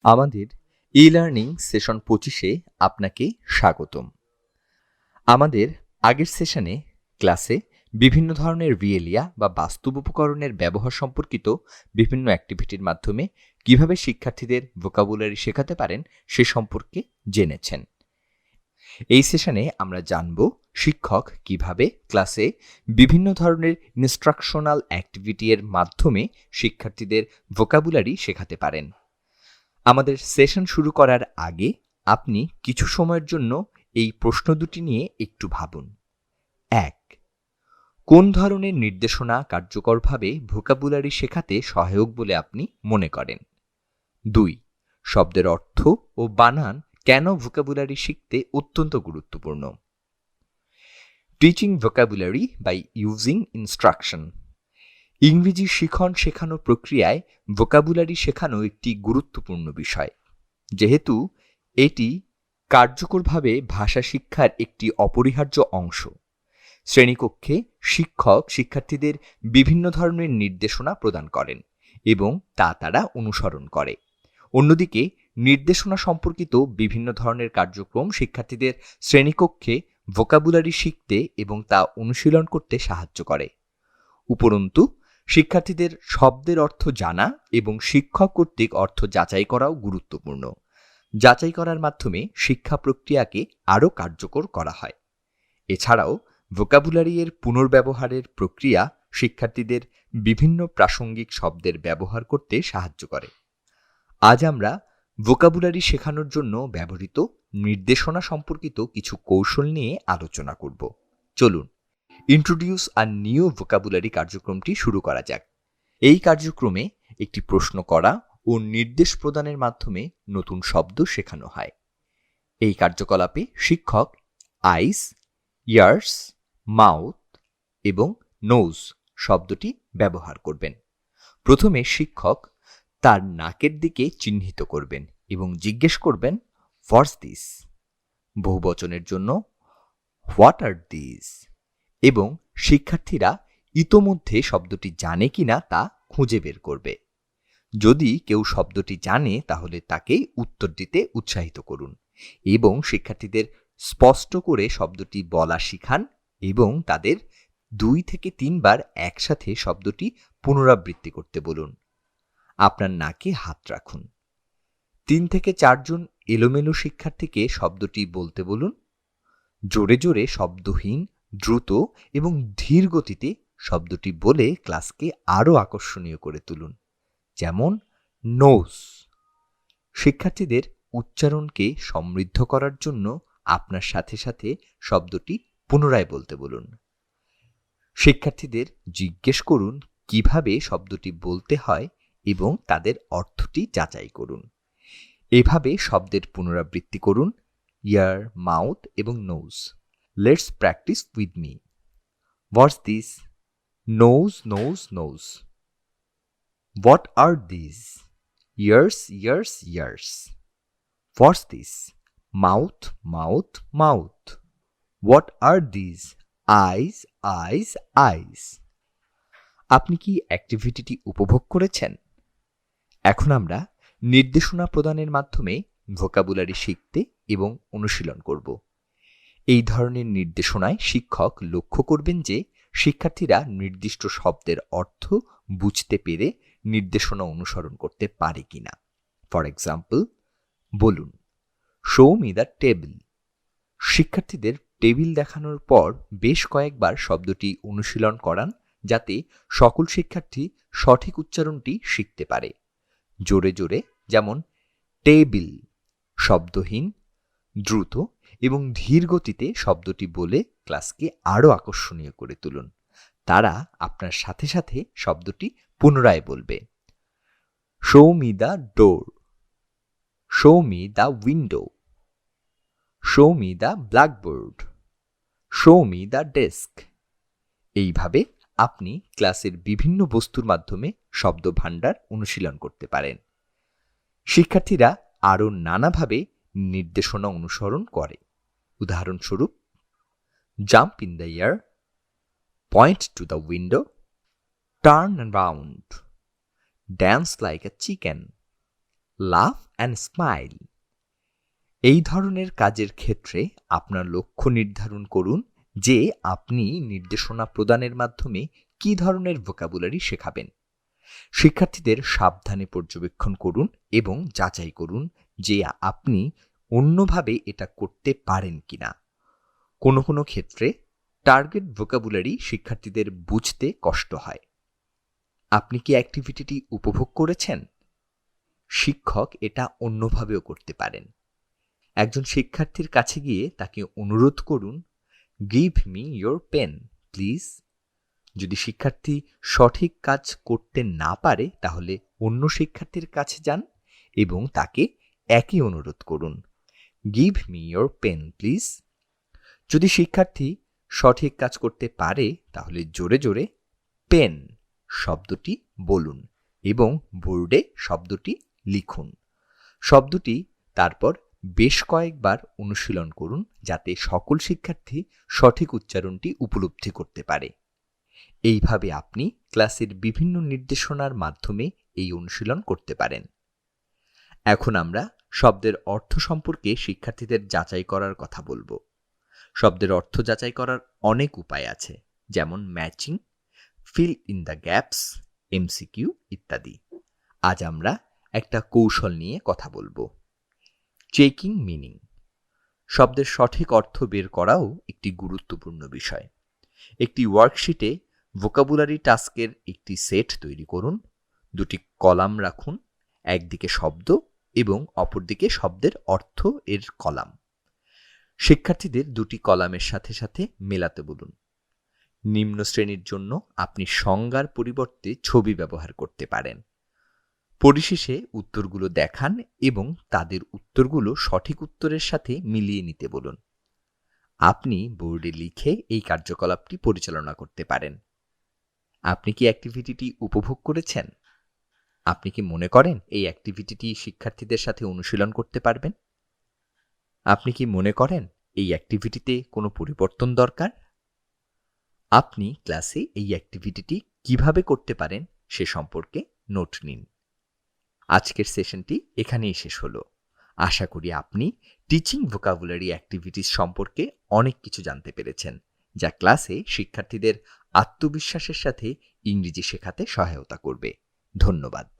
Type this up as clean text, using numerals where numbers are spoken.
আমাদের e-learning session 25-এ আপনাকে স্বাগতম। আমাদের আগের সেশনে ক্লাসে বিভিন্ন ধরনের রিয়েলিয়া বা বাস্তব উপকরণের ব্যবহার সম্পর্কিত বিভিন্ন অ্যাক্টিভিটির মাধ্যমে কিভাবে শিক্ষার্থীদের ভোকাবুলারি শেখাতে পারেন সে সম্পর্কে জেনেছেন। এই সেশনে আমরা জানব শিক্ষক কিভাবে ক্লাসে বিভিন্ন ধরনের ইনস্ট্রাকশনাল অ্যাক্টিভিটি এর মাধ্যমে শিক্ষার্থীদের ভোকাবুলারি শেখাতে পারেন। আমাদের সেশন শুরু করার আগে আপনি কিছু সময়ের জন্য এই প্রশ্ন দুটি নিয়ে একটু ভাবুন। 1. কোন ধরনের নির্দেশনা কার্যকরভাবে ভোকাবুলারি শেখাতে সহায়ক বলে আপনি মনে করেন? 2. শব্দের অর্থ ও বানান কেন ভোকাবুলারি শিখতে অত্যন্ত গুরুত্বপূর্ণ? Teaching vocabulary by using instruction. ইংরেজি শেখানো প্রক্রিয়ায় ভোকাবুলারি শেখানো একটি গুরুত্বপূর্ণ বিষয়, যেহেতু এটি কার্যকরভাবে ভাষা শিক্ষার একটি অপরিহার্য অংশ। শ্রেণীকক্ষে শিক্ষক শিক্ষার্থীদের বিভিন্ন ধরনের নির্দেশনা প্রদান করেন এবং তা তারা অনুসরণ করে। অন্যদিকে নির্দেশনা সম্পর্কিত বিভিন্ন ধরনের কার্যক্রম শিক্ষার্থীদের শ্রেণীকক্ষে ভোকাবুলারি শিখতে এবং তা অনুশীলন করতে সাহায্য করে। উপরন্তু শিক্ষার্থীদের শব্দের অর্থ জানা এবং শিক্ষক কর্তৃক অর্থ যাচাই করাও গুরুত্বপূর্ণ। যাচাই করার মাধ্যমে শিক্ষা প্রক্রিয়াকে আরও কার্যকর করা হয়। এছাড়াও ভোকাবুলারি এর পুনর্ব্যবহারের প্রক্রিয়া শিক্ষার্থীদের বিভিন্ন প্রাসঙ্গিক শব্দের ব্যবহার করতে সাহায্য করে। আজ আমরা ভোকাবুলারি শেখানোর জন্য ব্যবহৃত নির্দেশনা সম্পর্কিত কিছু কৌশল নিয়ে আলোচনা করব। চলুন ইন্ট্রোডিউস আ নিউ ভোকাবুলারি কার্যক্রমটি শুরু করা যাক। এই কার্যক্রমে একটি প্রশ্ন করা ও নির্দেশ প্রদানের মাধ্যমে নতুন শব্দ শেখানো হয়। এই কার্যকলাপে শিক্ষক আইস, ইয়ার্স, মাউথ এবং নোজ শব্দটি ব্যবহার করবেন। প্রথমে শিক্ষক তার নাকের দিকে চিহ্নিত করবেন এবং জিজ্ঞেস করবেন, হোয়াটস দিস? বহুবচনের জন্য, হোয়াট আর দিস? এবং শিক্ষার্থীরা ইতোমধ্যে শব্দটি জানে কিনা তা খুঁজে বের করবে। যদি কেউ শব্দটি জানে তাহলে তাকে উত্তর দিতে উৎসাহিত করুন এবং শিক্ষার্থীদের স্পষ্ট করে শব্দটি বলা শিখান এবং তাদের 2 থেকে 3 বার একসাথে শব্দটি পুনরাবৃত্তি করতে বলুন। আপনার নাকে হাত রাখুন। 3 থেকে 4 জন এলোমেলো শিক্ষার্থীকে শব্দটি বলতে বলুন। জোরে জোরে শব্দহীন, দ্রুত এবং ধীর গতিতে শব্দটি বলে ক্লাসকে আরও আকর্ষণীয় করে তুলুন। যেমন নোজ। শিক্ষার্থীদের উচ্চারণকে সমৃদ্ধ করার জন্য আপনার সাথে সাথে শব্দটি পুনরায় বলতে বলুন। শিক্ষার্থীদের জিজ্ঞেস করুন কিভাবে শব্দটি বলতে হয় এবং তাদের অর্থটি যাচাই করুন। এভাবে শব্দের পুনরাবৃত্তি করুন, ইয়ার, মাউথ এবং nose. Let's practice with me. What's this? Nose, nose, nose. What are these? Ears, ears, ears. What's this? Mouth, mouth, mouth. What are these? Eyes, eyes, eyes. আপনি কি অ্যাক্টিভিটিটি উপভোগ করেছেন? এখন আমরা নির্দেশনা প্রদানের মাধ্যমে ভোকাবুলারি শিখতে এবং অনুশীলন করব। এই ধরনের নির্দেশনায় শিক্ষক লক্ষ্য করবেন যে শিক্ষার্থীরা নির্দিষ্ট শব্দের অর্থ বুঝতে পেরে নির্দেশনা অনুসরণ করতে পারে কিনা। ফর এক্সাম্পল, বলুন, শো মি দ্য টেবিল। শিক্ষার্থীদের টেবিল দেখানোর পর বেশ কয়েকবার শব্দটি অনুশীলন করান যাতে সকল শিক্ষার্থী সঠিক উচ্চারণটি শিখতে পারে। জোরে জোরে, যেমন টেবিল, শব্দহীন, দ্রুত এবং ধীর গতিতে শব্দটি বলে ক্লাসকে আরও আকর্ষণীয় করে তুলুন। তারা আপনার সাথে সাথে শব্দটি পুনরায় বলবে। Show me the door, show me the window, show me the blackboard, show me the desk. এইভাবে আপনি ক্লাসের বিভিন্ন বস্তুর মাধ্যমে শব্দ ভাণ্ডার অনুশীলন করতে পারেন। শিক্ষার্থীরা আরও নানাভাবে নির্দেশনা অনুসরণ করে। উদাহরণস্বরূপ, jump in the air, point to the window, turn around, dance like a chicken, লাফ অ্যান্ড স্মাইল। এই ধরনের কাজের ক্ষেত্রে আপনার লক্ষ্য নির্ধারণ করুন যে আপনি নির্দেশনা প্রদানের মাধ্যমে কী ধরনের ভোকাবুলারি শেখাবেন। শিক্ষার্থীদের সাবধানে পর্যবেক্ষণ করুন এবং যাচাই করুন যে আপনি অন্যভাবে এটা করতে পারেন কিনা। কোনো কোনো ক্ষেত্রে টার্গেট ভোকাবুলারি শিক্ষার্থীদের বুঝতে কষ্ট হয়। আপনি কি অ্যাক্টিভিটিটি উপভোগ করেছেন? শিক্ষক এটা অন্যভাবেও করতে পারেন। একজন শিক্ষার্থীর কাছে গিয়ে তাকে অনুরোধ করুন, give me your pen please. যদি শিক্ষার্থী সঠিক কাজ করতে না পারে তাহলে অন্য শিক্ষার্থীর কাছে যান এবং তাকে একই অনুরোধ করুন, give me your pen please. যদি শিক্ষার্থী সঠিক কাজ করতে পারে তাহলে জোরে জোরে পেন শব্দটি বলুন এবং বোর্ডে শব্দটি লিখুন। শব্দটি তারপর বেশ কয়েকবার অনুশীলন করুন যাতে সকল শিক্ষার্থী সঠিক উচ্চারণটি উপলব্ধি করতে পারে। এইভাবে আপনি ক্লাসের বিভিন্ন নির্দেশনার মাধ্যমে এই অনুশীলন করতে পারেন। এখন আমরা শব্দের অর্থ সম্পর্কে শিক্ষার্থীদের যাচাই করার কথা বলবো। শব্দের অর্থ যাচাই করার অনেক উপায় আছে, যেমন matching, fill in the gaps, MCQ ইত্যাদি। আজ আমরা একটা কৌশল নিয়ে কথা বলবো, চেকিং মিনিং। শব্দের সঠিক অর্থ বের করাও একটি গুরুত্বপূর্ণ বিষয়। একটি ওয়ার্কশিটে ভোকাবুলারি টাস্কের একটি সেট তৈরি করুন। দুটি কলাম রাখুন, একদিকে শব্দ এবং অপরদিকে শব্দের অর্থ এর কলাম। শিক্ষার্থীদের দুটি কলামের সাথে সাথে মেলাতে বলুন। নিম্ন শ্রেণীর জন্য আপনি সংজ্ঞার পরিবর্তে ছবি ব্যবহার করতে পারেন। পরিশেষে উত্তরগুলো দেখান এবং তাদের উত্তরগুলো সঠিক উত্তরের সাথে মিলিয়ে নিতে বলুন। আপনি বোর্ডে লিখে এই কার্যকলাপটি পরিচালনা করতে পারেন। আপনি কি অ্যাক্টিভিটিটি উপভোগ করেছেন? আপনি কি মনে করেন এই অ্যাক্টিভিটিটি শিক্ষার্থীদের সাথে অনুশীলন করতে পারবেন? আপনি কি মনে করেন এই অ্যাক্টিভিটিতে কোনো পরিবর্তন দরকার? আপনি ক্লাসে এই অ্যাক্টিভিটিটি কিভাবে করতে পারেন সে সম্পর্কে নোট নিন। আজকের সেশনটি এখানেই শেষ হলো। আশা করি আপনি টিচিং ভোকাবুলারি অ্যাক্টিভিটিস সম্পর্কে অনেক কিছু জানতে পেরেছেন, যা ক্লাসে শিক্ষার্থীদের আত্মবিশ্বাসের সাথে ইংরেজি শেখাতে সহায়তা করবে। ধন্যবাদ।